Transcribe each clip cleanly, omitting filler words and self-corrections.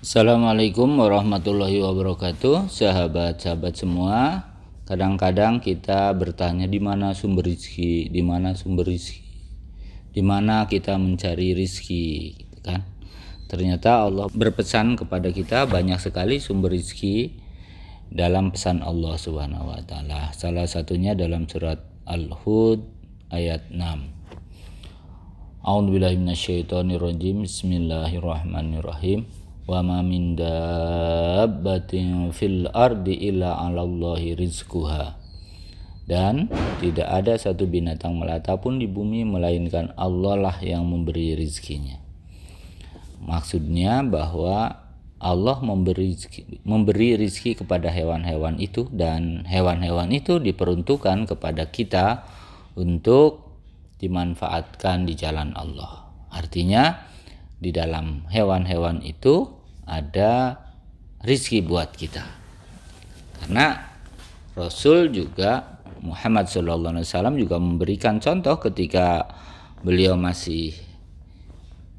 Assalamualaikum warahmatullahi wabarakatuh, sahabat-sahabat semua. Kadang-kadang kita bertanya di mana sumber rizki, di mana sumber rizki, di mana kita mencari rizki, gitu kan? Ternyata Allah berpesan kepada kita banyak sekali sumber rizki dalam pesan Allah Subhanahu wa taala. Salah satunya dalam surat Al-Hud ayat 6. A'udzubillahi minasyaitonirrajim. Bismillahirrahmanirrahim. Wa ma min dabbatin fil ardi illa 'alallahi rizquha. Dan tidak ada satu binatang melata pun di bumi melainkan Allah lah yang memberi rizkinya. Maksudnya bahwa Allah memberi rizki kepada hewan-hewan itu, dan hewan-hewan itu diperuntukkan kepada kita untuk dimanfaatkan di jalan Allah. Artinya di dalam hewan-hewan itu ada rizki buat kita. Karena Rasul juga Muhammad SAW juga memberikan contoh ketika beliau masih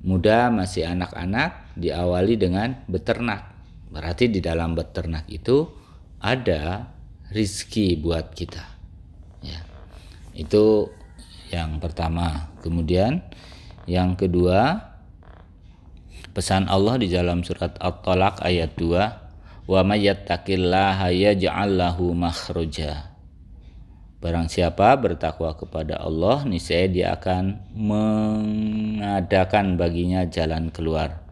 muda, masih anak-anak, diawali dengan beternak. Berarti di dalam beternak itu ada rizki buat kita. Ya, itu yang pertama. Kemudian yang kedua, pesan Allah di dalam surat At-Talaq ayat 2, wa may yattaqillaha yaj'al lahu makhraja. Barang siapa bertakwa kepada Allah, niscaya dia akan mengadakan baginya jalan keluar.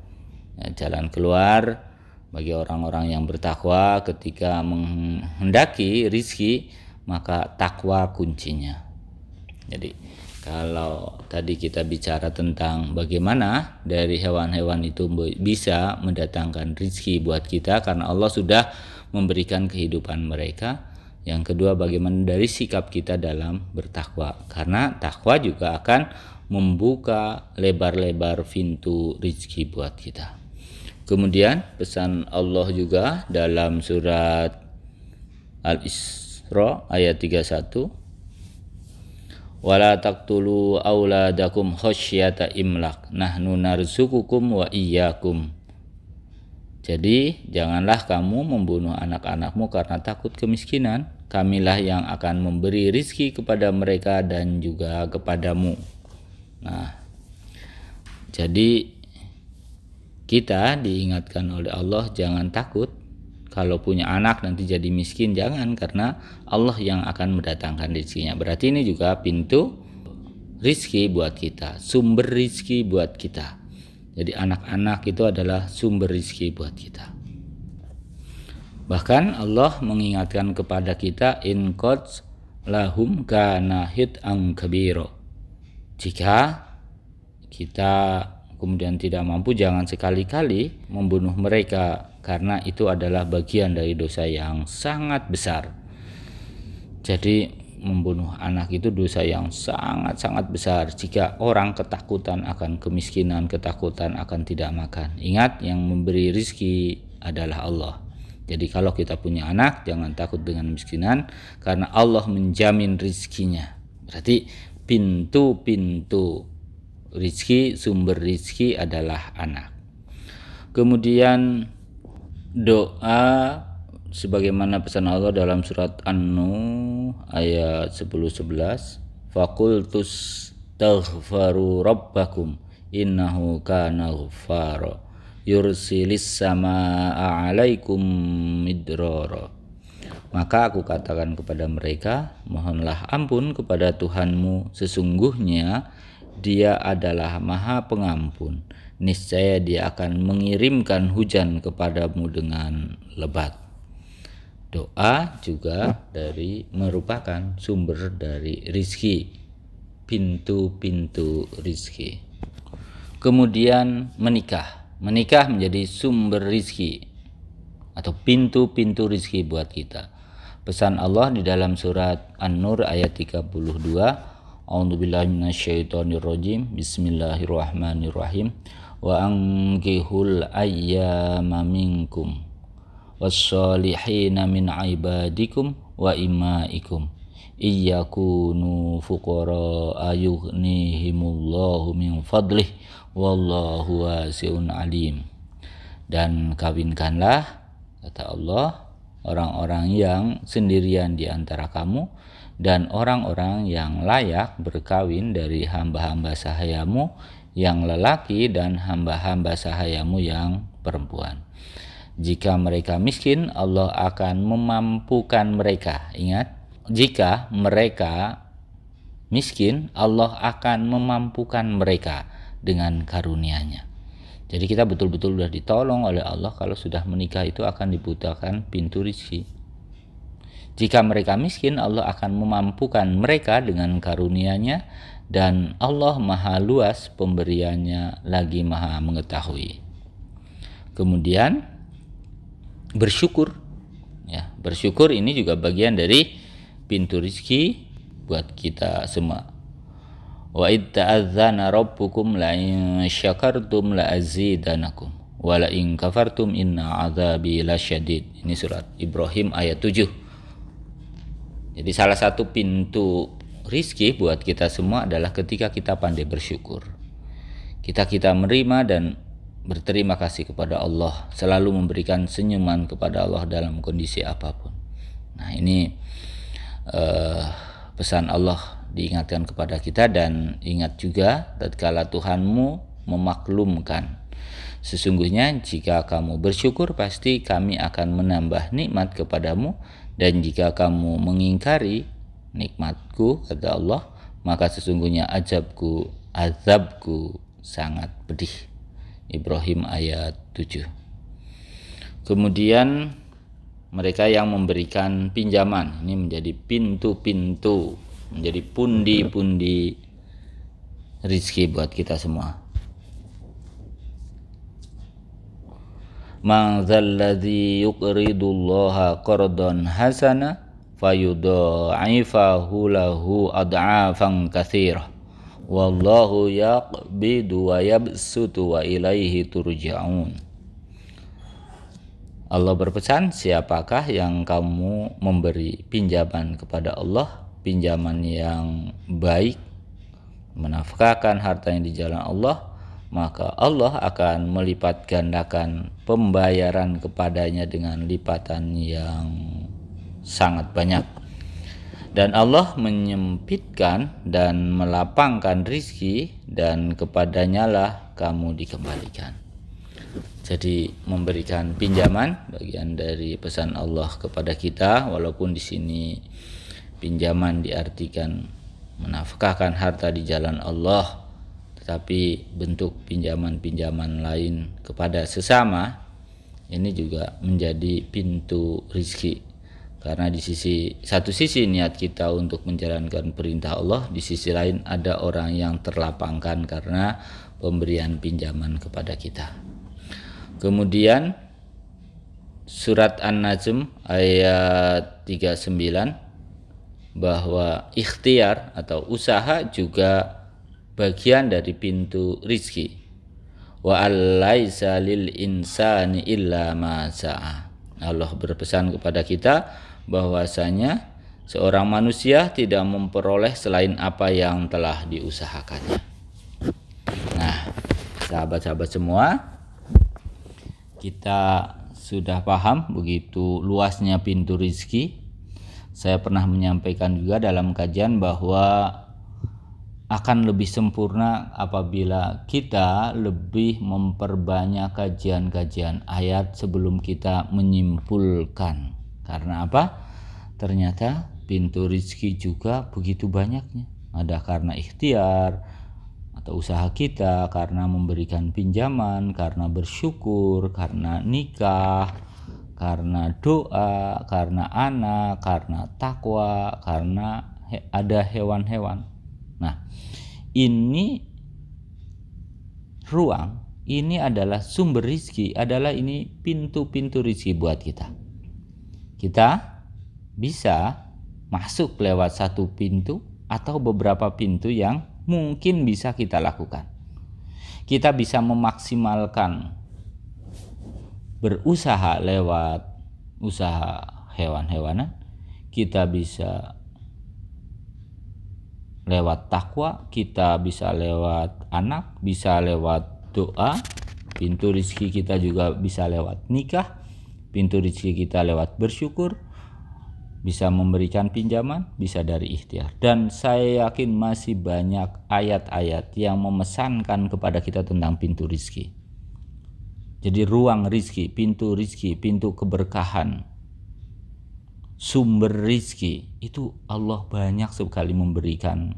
Ya, jalan keluar bagi orang-orang yang bertakwa ketika menghendaki rizki, maka takwa kuncinya. Jadi kalau tadi kita bicara tentang bagaimana dari hewan-hewan itu bisa mendatangkan rizki buat kita karena Allah sudah memberikan kehidupan mereka. Yang kedua, bagaimana dari sikap kita dalam bertakwa, karena takwa juga akan membuka lebar-lebar pintu rizki buat kita. Kemudian pesan Allah juga dalam surat Al-Isra ayat 31, wala taqtulu auladakum khasyata imlaq nahnu narzuqukum wa iyyakum. Jadi janganlah kamu membunuh anak-anakmu karena takut kemiskinan, kamilah yang akan memberi rizki kepada mereka dan juga kepadamu. Nah, jadi kita diingatkan oleh Allah jangan takut kalau punya anak nanti jadi miskin, jangan, karena Allah yang akan mendatangkan rizkinya. Berarti ini juga pintu rizki buat kita, sumber rizki buat kita. Jadi anak-anak itu adalah sumber rizki buat kita. Bahkan Allah mengingatkan kepada kita, in qad lahum kana hit'an kabiro. Jika kita kemudian tidak mampu, jangan sekali-kali membunuh mereka, karena itu adalah bagian dari dosa yang sangat besar. Jadi membunuh anak itu dosa yang sangat-sangat besar. Jika orang ketakutan akan kemiskinan, ketakutan akan tidak makan, ingat yang memberi rizki adalah Allah. Jadi kalau kita punya anak, jangan takut dengan miskinan, karena Allah menjamin rizkinya. Berarti pintu-pintu rizki, sumber rizki adalah anak. Kemudian doa sebagaimana pesan Allah dalam surat An-Nur ayat 10-11, faqultus taghfaru rabbakum innahu kana ghaffara yursilis samaa 'alaikum midrara. Maka aku katakan kepada mereka, mohonlah ampun kepada Tuhanmu, sesungguhnya Dia adalah Maha Pengampun. Niscaya Dia akan mengirimkan hujan kepadamu dengan lebat. Doa juga merupakan sumber dari rizki, pintu-pintu rizki. Kemudian menikah menjadi sumber rizki atau pintu-pintu rizki buat kita. Pesan Allah di dalam surat An-Nur ayat 32, a'udzubillahi minasyaitonirrajim, bismillahirrahmanirrahim, wa ankihul ayyama minkum wassolihina min ibadikum wa imaikum iyyakunu fuqara ayughnihimullahu min fadlih wallahu wasi'un alim. Dan kawinkanlah, kata Allah, orang-orang yang sendirian di antara kamu dan orang-orang yang layak berkawin dari hamba-hamba sahayamu yang lelaki dan hamba-hamba sahayamu yang perempuan. Jika mereka miskin, Allah akan memampukan mereka. Ingat, jika mereka miskin, Allah akan memampukan mereka dengan karunia-Nya. Jadi kita betul-betul sudah ditolong oleh Allah. Kalau sudah menikah itu akan dibukakan pintu rezeki. Jika mereka miskin, Allah akan memampukan mereka dengan karunia-Nya, dan Allah maha luas pemberiannya lagi maha mengetahui. Kemudian bersyukur. Ya, bersyukur ini juga bagian dari pintu rezeki buat kita semua. Wa id ta'adzana rabbukum la in syakartum la azidanakum wa la in kafartum inna adzabi lasyadid. Ini surat Ibrahim ayat 7. Jadi salah satu pintu rizki buat kita semua adalah ketika kita pandai bersyukur. Kita menerima dan berterima kasih kepada Allah, selalu memberikan senyuman kepada Allah dalam kondisi apapun. Nah, ini pesan Allah diingatkan kepada kita. Dan ingat juga tatkala Tuhanmu memaklumkan, sesungguhnya jika kamu bersyukur pasti kami akan menambah nikmat kepadamu, dan jika kamu mengingkari nikmatku, kata Allah, maka sesungguhnya azabku sangat pedih. Ibrahim ayat 7. Kemudian mereka yang memberikan pinjaman, ini menjadi pintu-pintu, menjadi pundi-pundi rizki buat kita semua. Man dzalladzi yuqridullaha qardan hasana fayudha'ifahu lahu ad'afan katsirah wallahu yaqbidu wa yabsutu wa ilaihi turja'un. Allah berpesan, siapakah yang kamu memberi pinjaman kepada Allah, pinjaman yang baik, menafkahkan harta yang di jalan Allah, maka Allah akan melipat gandakan pembayaran kepadanya dengan lipatan yang sangat banyak. Dan Allah menyempitkan dan melapangkan rizki, dan kepadanya lah kamu dikembalikan. Jadi memberikan pinjaman bagian dari pesan Allah kepada kita, walaupun di sini pinjaman diartikan menafkahkan harta di jalan Allah, tetapi bentuk pinjaman-pinjaman lain kepada sesama ini juga menjadi pintu rizki. Karena di satu sisi niat kita untuk menjalankan perintah Allah, di sisi lain ada orang yang terlapangkan karena pemberian pinjaman kepada kita. Kemudian surat An-Najm ayat 39, bahwa ikhtiar atau usaha juga bagian dari pintu rizki. Wa allaisa lil insani illa ma sa'a. Allah berpesan kepada kita bahwasanya seorang manusia tidak memperoleh selain apa yang telah diusahakannya. Nah, sahabat-sahabat semua, kita sudah paham begitu luasnya pintu rizki. Saya pernah menyampaikan juga dalam kajian bahwa akan lebih sempurna apabila kita lebih memperbanyak kajian-kajian ayat sebelum kita menyimpulkan. Karena apa? Ternyata pintu rizki juga begitu banyaknya. Ada karena ikhtiar atau usaha kita, karena memberikan pinjaman, karena bersyukur, karena nikah, karena doa, karena anak, karena takwa, karena ada hewan-hewan. Nah, ini ruang, ini adalah sumber rizki, adalah ini pintu-pintu rizki buat kita. Kita bisa masuk lewat satu pintu atau beberapa pintu yang mungkin bisa kita lakukan. Kita bisa memaksimalkan berusaha lewat usaha hewan-hewanan, kita bisa lewat takwa, kita bisa lewat anak, bisa lewat doa, Pintu rizki kita juga bisa lewat nikah, pintu rizki kita lewat bersyukur, bisa memberikan pinjaman, bisa dari ikhtiar. Dan saya yakin masih banyak ayat-ayat yang memesankan kepada kita tentang pintu rizki. Jadi ruang rizki, pintu keberkahan, sumber rizki, itu Allah banyak sekali memberikan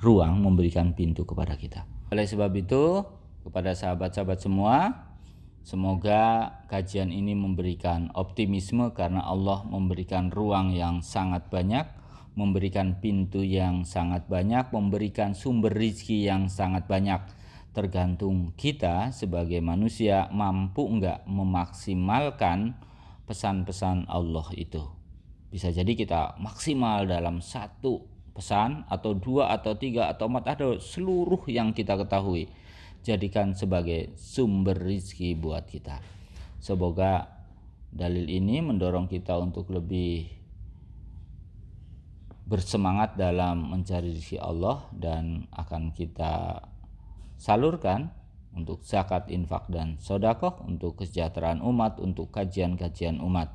ruang, memberikan pintu kepada kita. Oleh sebab itu, kepada sahabat-sahabat semua, semoga kajian ini memberikan optimisme karena Allah memberikan ruang yang sangat banyak, memberikan pintu yang sangat banyak, memberikan sumber rizki yang sangat banyak. Tergantung kita sebagai manusia mampu enggak memaksimalkan pesan-pesan Allah itu. Bisa jadi kita maksimal dalam satu pesan atau dua atau tiga atau empat atau seluruh yang kita ketahui. Jadikan sebagai sumber rizki buat kita. Semoga dalil ini mendorong kita untuk lebih bersemangat dalam mencari rizki Allah dan akan kita salurkan untuk zakat, infak, dan sedekah, untuk kesejahteraan umat, untuk kajian-kajian umat.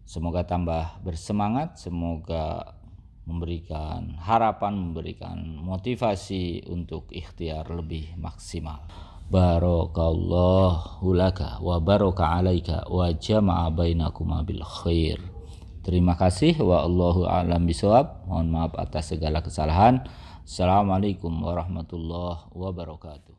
Semoga tambah bersemangat, semoga memberikan harapan, memberikan motivasi untuk ikhtiar lebih maksimal. Barakallahu laka wa baraka alaika wa jama'a bainakuma bil khair. Terima kasih, wa Allahu a'lam bishawab. Mohon maaf atas segala kesalahan. Assalamualaikum warahmatullahi wabarakatuh.